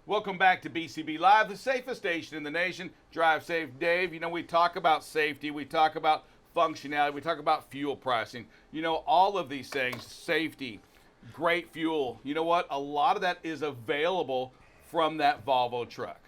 Welcome back to BCB Live, the safest station in the nation. Drive safe, Dave. You know, we talk about safety, we talk about functionality, we talk about fuel pricing. You know, all of these things, safety, great fuel. You know what? A lot of that is available from that Volvo truck.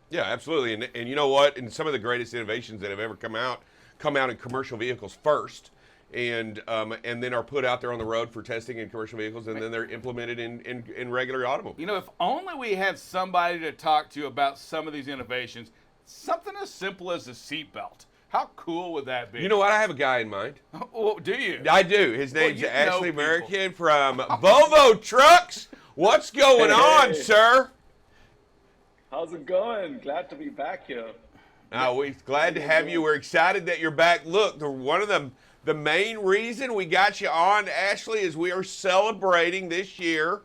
Yeah, absolutely. And you know what? And some of the greatest innovations that have ever come out in commercial vehicles first, and then are put out there on the road for testing in commercial vehicles, and then they're implemented in regular automobiles. You know, if only we had somebody to talk to about some of these innovations, something as simple as a seatbelt. How cool would that be? You know what? I have a guy in mind. Oh, do you? I do. His name's you know Ashley people. Murickan from Volvo Trucks. What's going on, sir? How's it going? Glad to be back here. We're glad to have you. We're excited that you're back. Look, one of the main reason we got you on, Ashley, is we are celebrating this year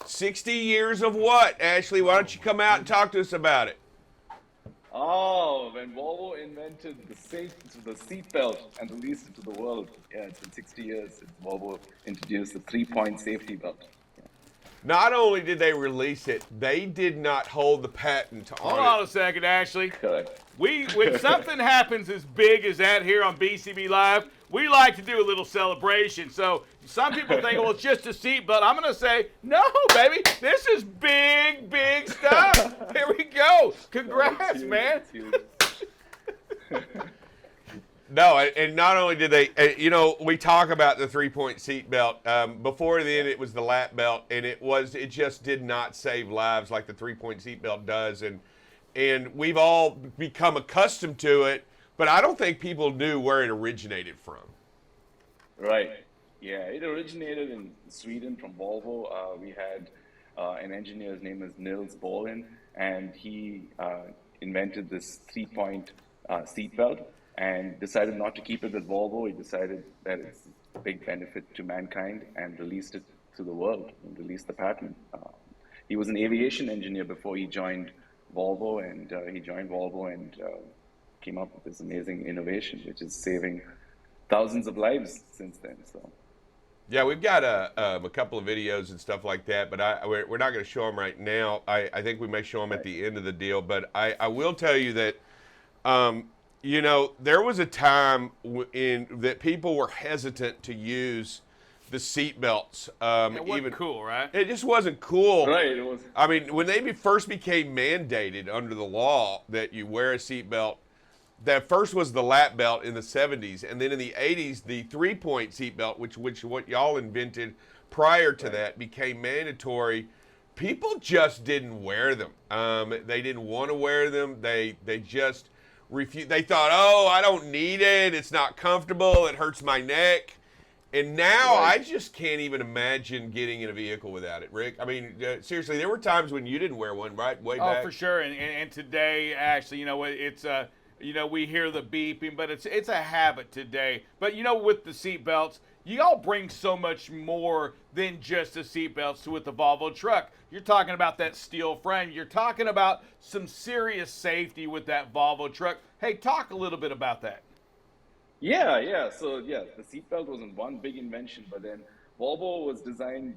60 years of what? Ashley, why don't you come out and talk to us about it? Oh, when Volvo invented the seatbelt and released it to the world. Yeah, it's been 60 years since Volvo introduced the 3-point safety belt. Not only did they release it, they did not hold the patent on Hold on a second, Ashley. Correct. When something happens as big as that here on BCB Live, we like to do a little celebration. So some people think, well, it's just a seatbelt. I'm going to say, no, baby, this is big, big stuff. Here we go. Congrats, man. No, and not only did they, we talk about the 3-point seat belt. Before then, it was the lap belt, and it just did not save lives like the 3-point seat belt does. And we've all become accustomed to it, but I don't think people knew where it originated from. Right. Yeah, it originated in Sweden from Volvo. We had an engineer, his name is Nils Bolin, and he invented this 3-point seat belt. And decided not to keep it with Volvo. He decided that it's a big benefit to mankind and released it to the world and released the patent. He was an aviation engineer before he joined Volvo, and came up with this amazing innovation, which is saving thousands of lives since then. So. Yeah, we've got a couple of videos and stuff like that, but we're not going to show them right now. I think we may show them at the end of the deal, but I will tell you that there was a time that people were hesitant to use the seat belts. It wasn't cool, right? It just wasn't cool. Right. It was. I mean, when they first became mandated under the law that you wear a seat belt, that first was the lap belt in the 70s, and then in the 80s, the 3-point seat belt, which what y'all invented prior to that, became mandatory. People just didn't wear them. They didn't want to wear them. They just refused. They thought, oh, I don't need it. It's not comfortable. It hurts my neck. And now I just can't even imagine getting in a vehicle without it, Rick. I mean, seriously, there were times when you didn't wear one, right? Way back. Oh, for sure. And today, actually, it's we hear the beeping, but it's a habit today. But with the seat belts, you all bring so much more than just the seat belts with the Volvo truck. You're talking about that steel frame. You're talking about some serious safety with that Volvo truck. Hey, talk a little bit about that. Yeah. So the seatbelt wasn't one big invention, but then Volvo was designed,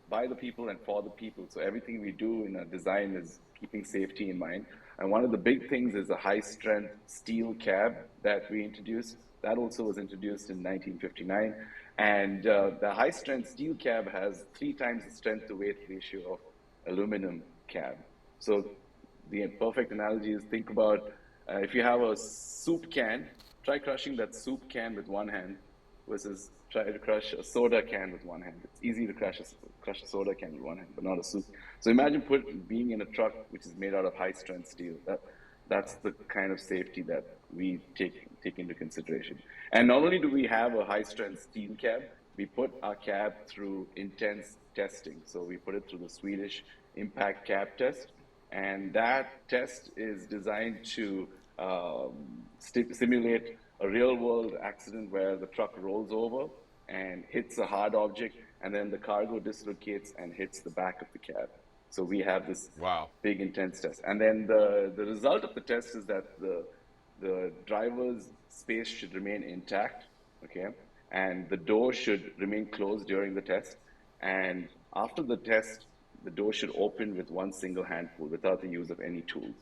by the people and for the people. So everything we do in our design is keeping safety in mind. And one of the big things is a high-strength steel cab that we introduced. That also was introduced in 1959. And the high-strength steel cab has 3 times the strength-to-weight ratio of aluminum cab. So the perfect analogy is, think about if you have a soup can, try crushing that soup can with one hand versus try to crush a soda can with one hand. It's easy to crush a soda can with one hand, but not a soup. So imagine being in a truck which is made out of high-strength steel. That's the kind of safety that we take into consideration. And not only do we have a high-strength steel cab, we put our cab through intense testing. So we put it through the Swedish impact cab test, and that test is designed to simulate a real-world accident where the truck rolls over and hits a hard object, and then the cargo dislocates and hits the back of the cab. So we have this big intense test. And then the result of the test is that the driver's space should remain intact, okay? And the door should remain closed during the test. And after the test, the door should open with one single hand pull without the use of any tools.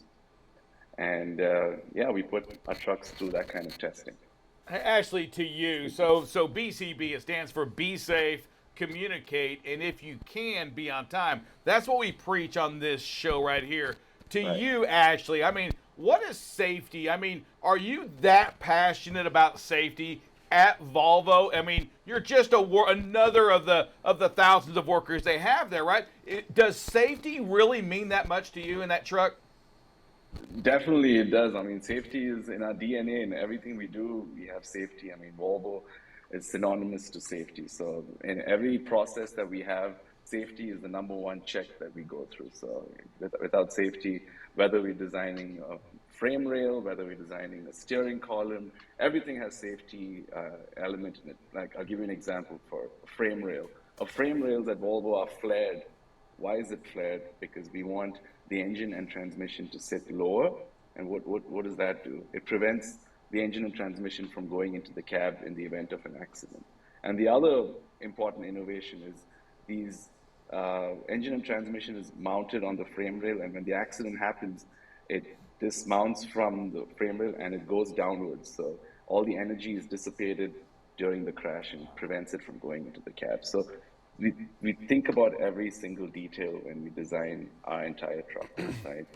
And yeah, we put our trucks through that kind of testing. Ashley, to you, so BCB, it stands for Be Safe, Communicate, and if you can, be on time. That's what we preach on this show right here. To Right. you, Ashley, I mean, what is safety? I mean, are you that passionate about safety at Volvo? I mean, you're just another of the thousands of workers they have there, right? Does safety really mean that much to you in that truck? Definitely it does. I mean, safety is in our DNA. In everything we do, we have safety. I mean, Volvo is synonymous to safety. So in every process that we have, safety is the number one check that we go through. So without safety, whether we're designing a frame rail, whether we're designing a steering column, everything has safety element in it. Like, I'll give you an example for a frame rail. Frame rails at Volvo are flared. Why is it flared? Because we want the engine and transmission to sit lower. And what does that do? It prevents the engine and transmission from going into the cab in the event of an accident. And the other important innovation is these engine and transmission is mounted on the frame rail, and when the accident happens, it dismounts from the frame rail and it goes downwards. So all the energy is dissipated during the crash and prevents it from going into the cab. So we think about every single detail when we design our entire truck, right?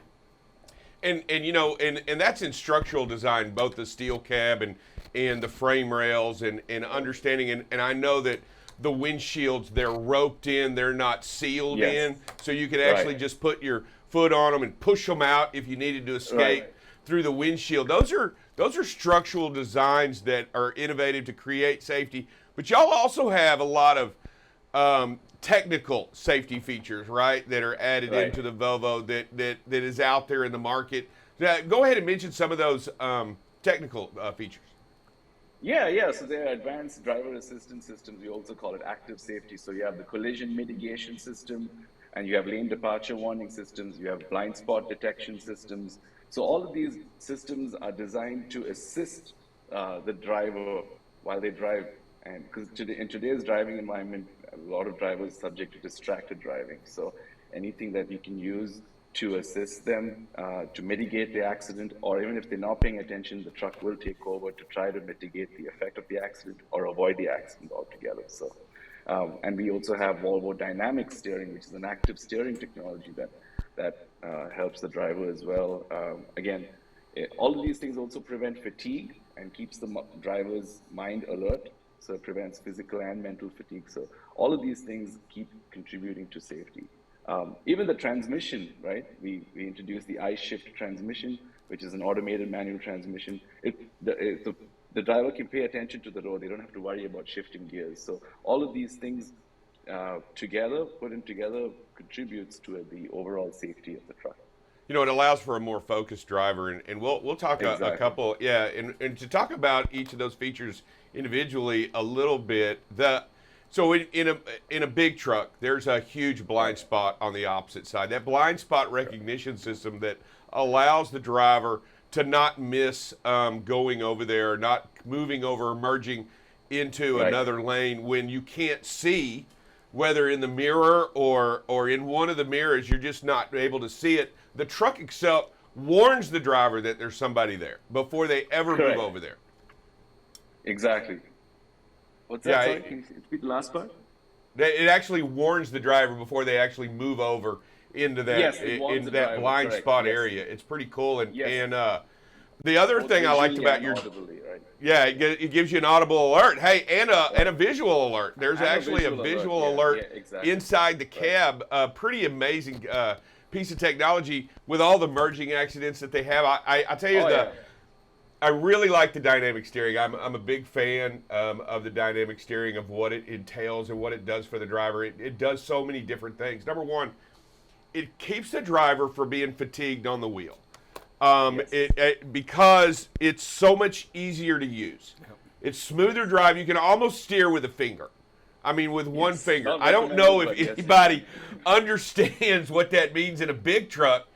And you know, and that's in structural design, both the steel cab and the frame rails and understanding. And I know that the windshields, they're roped in, they're not sealed Yes. in, so you could actually just put your foot on them and push them out if you needed to escape through the windshield. Those are structural designs that are innovative to create safety. But y'all also have a lot of technical safety features, right, that are added into the Volvo that is out there in the market. Go ahead and mention some of those technical features. Yeah. So there are advanced driver assistance systems. We also call it active safety. So you have the collision mitigation system, and you have lane departure warning systems. You have blind spot detection systems. So all of these systems are designed to assist the driver while they drive. And because in today's driving environment, a lot of drivers are subject to distracted driving. So anything that you can use to assist them to mitigate the accident, or even if they're not paying attention, the truck will take over to try to mitigate the effect of the accident or avoid the accident altogether. So, and we also have Volvo dynamic steering, which is an active steering technology that helps the driver as well. Again, all of these things also prevent fatigue and keeps the driver's mind alert. So it prevents physical and mental fatigue. So all of these things keep contributing to safety. Even the transmission, right? We introduced the I-Shift transmission, which is an automated manual transmission. The driver can pay attention to the road. They don't have to worry about shifting gears. So all of these things put in together, contributes to the overall safety of the truck. You know, it allows for a more focused driver, and we'll talk a couple, and to talk about each of those features individually a little bit. So in a big truck, there's a huge blind spot on the opposite side. That blind spot recognition system that allows the driver to not miss going over there, not moving over, merging into another lane when you can't see, whether in the mirror or in one of the mirrors, you're just not able to see it. The truck itself warns the driver that there's somebody there before they ever move over there. Exactly. What's that? Sorry, can you repeat the last part? It actually warns the driver before they actually move over into that blind spot area. It's pretty cool. And the other thing I liked about your it gives you an audible alert. Hey, and a visual alert. There's actually a visual alert inside the cab. Pretty amazing piece of technology with all the merging accidents that they have. I tell you I really like the dynamic steering. I'm a big fan of the dynamic steering, of what it entails and what it does for the driver. It does so many different things. Number one, it keeps the driver from being fatigued on the wheel. Because it's so much easier to use. It's smoother drive. You can almost steer with a finger. I mean, with one finger. I don't know if anybody understands what that means in a big truck,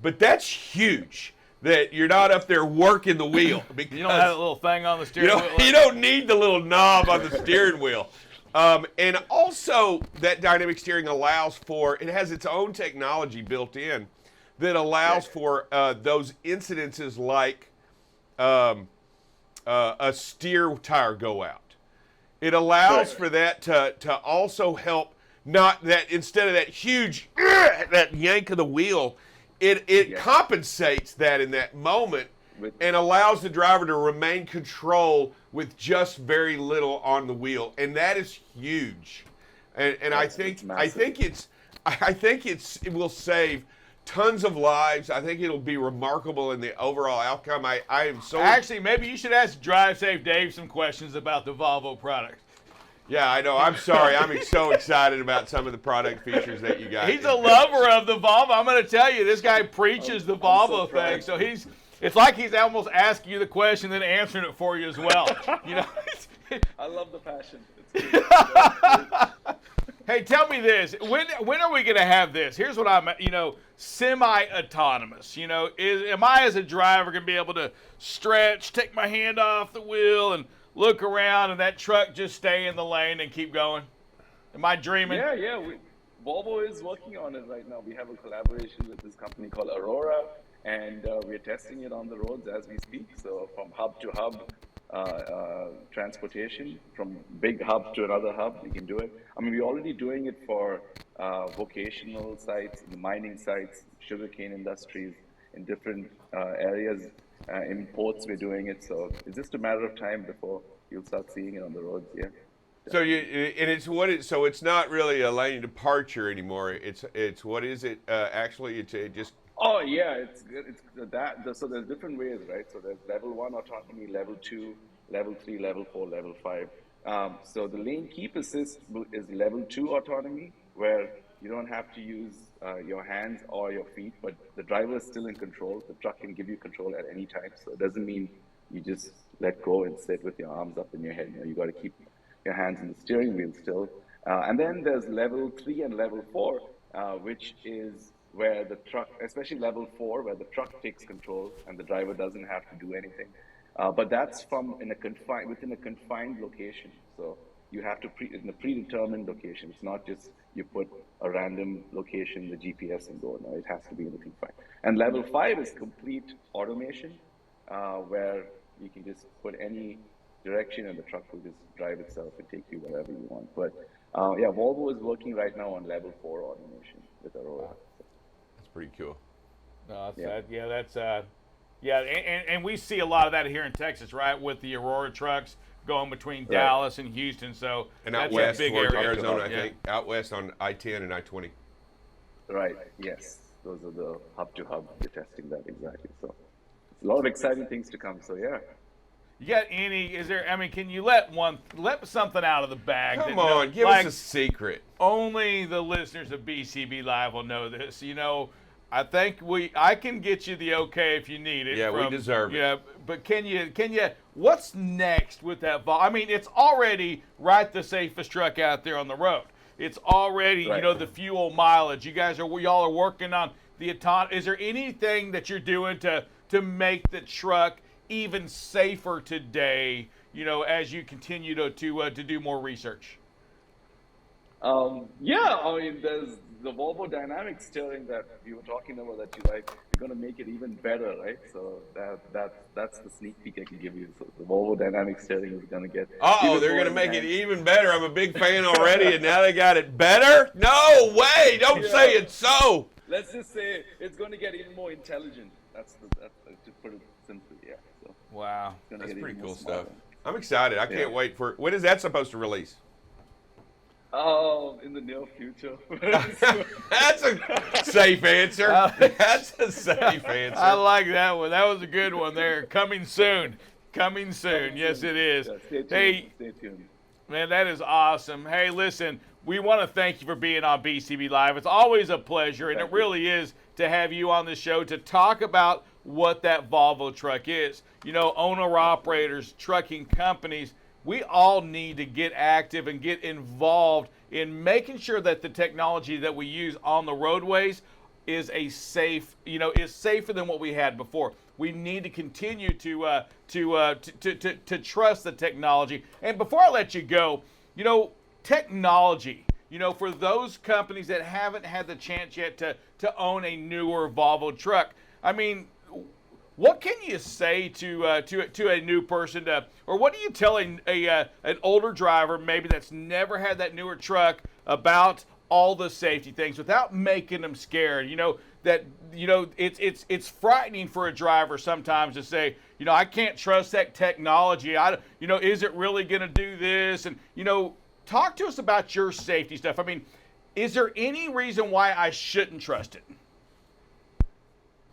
but that's huge. That you're not up there working the wheel. You don't have a little thing on the steering wheel? You don't need the little knob on the steering wheel. And also, that dynamic steering allows for, it has its own technology built in that allows for those incidences like a steer tire go out. It allows for that to also help, not that instead of that huge that yank of the wheel, it compensates that in that moment and allows the driver to remain control with just very little on the wheel, and that is huge. And I think it will save tons of lives. I think it'll be remarkable in the overall outcome. I am so actually, maybe you should ask Drive Safe Dave some questions about the Volvo product. Yeah, I know. I'm sorry. I'm so excited about some of the product features that you got. He's a lover of the Volvo. I'm going to tell you, this guy preaches the Volvo thing. So it's like he's almost asking you the question and then answering it for you as well. You know. I love the passion. It's Hey, tell me this. When are we going to have this? Here's what I'm, semi-autonomous. Am I as a driver going to be able to stretch, take my hand off the wheel, and look around, and that truck just stay in the lane and keep going? Am I dreaming? Yeah. Volvo is working on it right now. We have a collaboration with this company called Aurora, and we're testing it on the roads as we speak. So from hub to hub transportation, from big hub to another hub, we can do it. I mean, we're already doing it for vocational sites, the mining sites, sugarcane industries, in different areas. In ports, we're doing it. So it's just a matter of time before you'll start seeing it on the roads. Yeah. So so it's not really a lane departure anymore. It's what is it actually? It just. Oh yeah, it's that. So there's different ways, right? So there's level 1 autonomy, level 2, level 3, level 4, level 5. So the lane keep assist is level 2 autonomy, where you don't have to use your hands or your feet, but the driver is still in control. The truck can give you control at any time. So it doesn't mean you just let go and sit with your arms up in your head. You got to keep your hands in the steering wheel still. And then there's level 3 and level 4, which is where the truck, especially level 4, where the truck takes control and the driver doesn't have to do anything. But that's within a confined location. So you have to in a predetermined location. It's not just you put a random location, the GPS, and go. No, it has to be in a confined. And level 5 is complete automation, where you can just put any direction and the truck will just drive itself and take you wherever you want. But Volvo is working right now on level 4 automation with Aurora. That's pretty cool. No, and we see a lot of that here in Texas, right, with the Aurora trucks going between Dallas and Houston. So and out that's west a big towards area. Arizona, I think. Out west on I-10 and I-20. Right. Yes, those are the hub to hub. We're testing that exactly. So a lot of exciting things to come. So yeah. You got can you let something out of the bag? Come on, give us a secret. Only the listeners of BCB Live will know this. I think I can get you the okay if you need it. Yeah, we deserve it. Yeah, but can you, what's next with that Volvo? I mean, it's already the safest truck out there on the road. It's already, the fuel mileage. Y'all are working on the autonomy. Is there anything that you're doing to make the truck even safer today, as you continue to do more research? There's the Volvo dynamic steering that we were talking about that you like. We're going to make it even better, right? So that's the sneak peek I can give you. So the Volvo dynamic steering is going to get. They're going to make it even better. I'm a big fan already, and now they got it better? No way! Don't say it's so. Let's just say it's going to get even more intelligent. That's to put it simply, yeah. So wow, that's pretty cool stuff. I'm excited. I can't wait for. When is that supposed to release? In the near future. That's a safe answer. That's a safe answer. I like that one. That was a good one there. Coming soon. Yes, it is. Yeah, stay tuned. Man, that is awesome. Hey, listen, we want to thank you for being on BCB Live. It's always a pleasure, and it really is to have you on the show to talk about what that Volvo truck is. Owner-operators, trucking companies, we all need to get active and get involved in making sure that the technology that we use on the roadways is is safer than what we had before. We need to continue to trust the technology. And before I let you go, technology, for those companies that haven't had the chance yet to own a newer Volvo truck, I mean, what can you say to a new person, or what do you tell an older driver maybe that's never had that newer truck about all the safety things without making them scared? It's frightening for a driver sometimes to say, I can't trust that technology. Is it really going to do this? And talk to us about your safety stuff. I mean, is there any reason why I shouldn't trust it?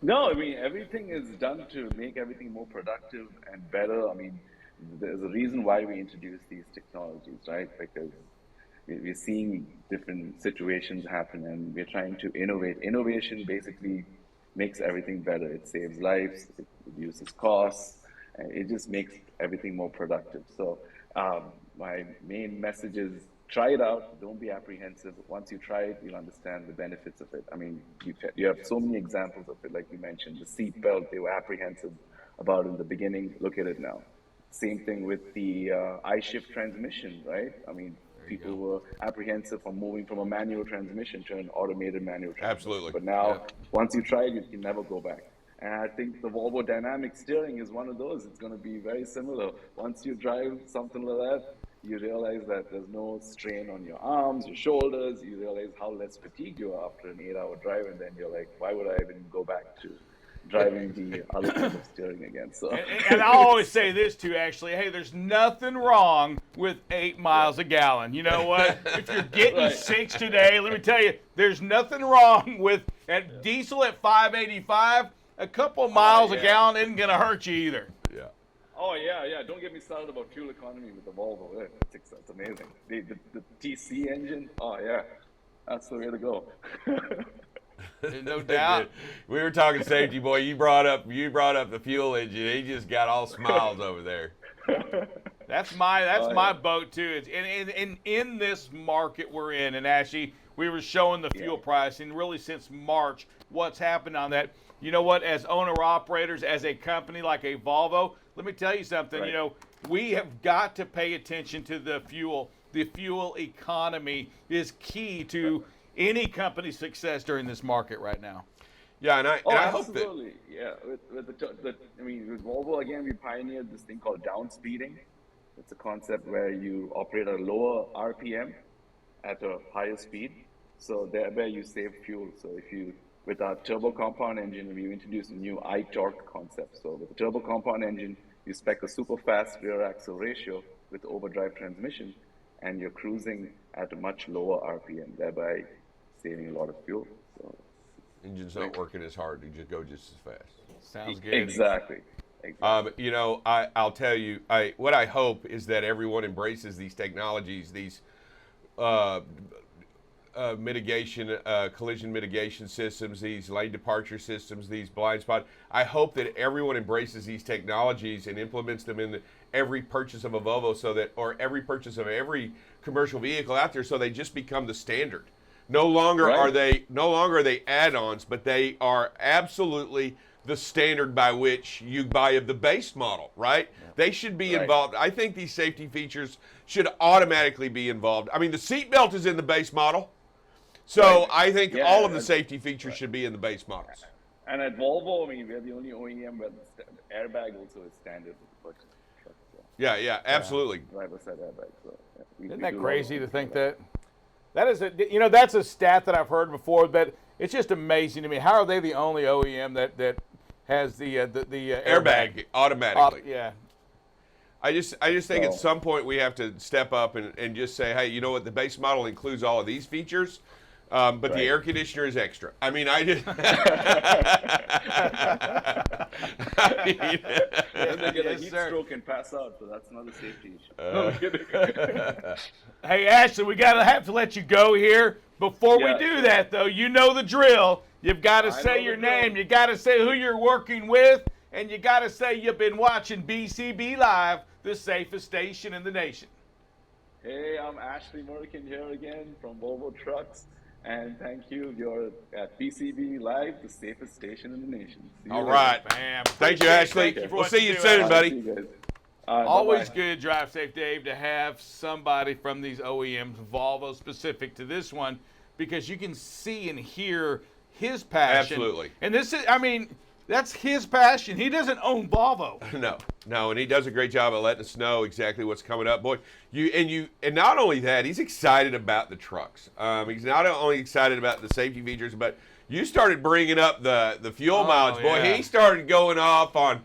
No, I mean, everything is done to make everything more productive and better. I mean, there's a reason why we introduce these technologies, right? Because we're seeing different situations happen and we're trying to innovate. Innovation basically makes everything better. It saves lives, it reduces costs, and it just makes everything more productive. So my main message is try it out. Don't be apprehensive. Once you try it, you'll understand the benefits of it. I mean, you have so many examples of it, like you mentioned. The seat belt, they were apprehensive about it in the beginning. Look at it now. Same thing with the I-shift transmission, right? I mean, people were apprehensive from moving from a manual transmission to an automated manual transmission. Absolutely. But now, once you try it, you can never go back. And I think the Volvo dynamic steering is one of those. It's going to be very similar. Once you drive something like that, you realize that there's no strain on your arms, your shoulders. You realize how less fatigued you are after an 8-hour drive, and then you're like, why would I even go back to driving the other kind of steering again? So, and I always say this too, Ashley. Hey, there's nothing wrong with 8 miles a gallon. You know what? If you're getting 6 today, let me tell you, there's nothing wrong with diesel at 585. A couple miles a gallon isn't going to hurt you either. Yeah. Oh, yeah. Don't get me started about fuel economy with the Volvo. That's amazing. The TC engine, oh, yeah. That's the way to go. No doubt. We were talking safety, boy. You brought up the fuel engine. He just got all smiles over there. That's my boat, too. It's in this market we're in, and actually, we were showing the fuel price, and really since March, what's happened on that. You know what? As owner-operators, as a company like a Volvo, let me tell you something. Right. We have got to pay attention to the fuel. The fuel economy is key to any company's success during this market right now. Yeah, and I hope that. Absolutely. Yeah, with Volvo, again, we pioneered this thing called down speeding. It's a concept where you operate at a lower RPM at a higher speed. So thereby you save fuel. So with our turbo compound engine, we introduced a new I-torque concept. So with the turbo compound engine, you spec a super fast rear axle ratio with overdrive transmission, and you're cruising at a much lower RPM, thereby saving a lot of fuel. So engine's not working as hard. You just go just as fast. Sounds good. Exactly. I'll tell you, what I hope is that everyone embraces these technologies, these collision mitigation systems, these lane departure systems, these blind spot. I hope that everyone embraces these technologies and implements them in every purchase of a Volvo, or every purchase of every commercial vehicle out there, so they just become the standard. No longer are they add-ons, but they are absolutely the standard by which you buy the base model, right? Yeah. They should be involved. I think these safety features should automatically be involved. I mean, the seatbelt is in the base model. So I think all of the safety features should be in the base models. And at Volvo, I mean, we're the only OEM where the airbag also is standard with the truck. So. Yeah, absolutely. Driver side airbag. So, isn't that crazy to think that is that's a stat that I've heard before, but it's just amazing to me. How are they the only OEM that has the airbag automatically? Yeah. I just think at some point we have to step up and just say, hey, you know what? The base model includes all of these features. But the air conditioner is extra. I mean, I just. And they get a heat stroke and pass out, so that's another safety issue. Hey, Ashley, we have to let you go here. Before we do that, though, you know the drill. You've got to say your name. You got to say who you're working with, and you got to say you've been watching BCB Live, the safest station in the nation. Hey, I'm Ashley Murickan here again from Volvo Trucks. And thank you. You're at BCB Live, the safest station in the nation. All right, man. Thank you, Ashley. We'll see you soon, buddy. Always Bye-bye. good, Drive Safe Dave, to have somebody from these OEMs, Volvo specific to this one, because you can see and hear his passion. Absolutely. And this is, I mean, that's his passion. He doesn't own Volvo. No, and he does a great job of letting us know exactly what's coming up, boy. And not only that, he's excited about the trucks. He's not only excited about the safety features, but you started bringing up the fuel mileage, boy. Yeah. He started going off on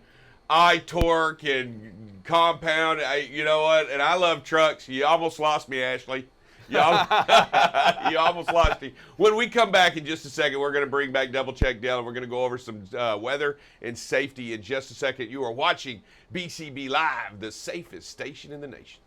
I-torque and compound. You know what? And I love trucks. You almost lost me, Ashley. You almost lost me. When we come back in just a second, we're going to bring back Double Check Dale, and we're going to go over some weather and safety in just a second. You are watching BCB Live, the safest station in the nation.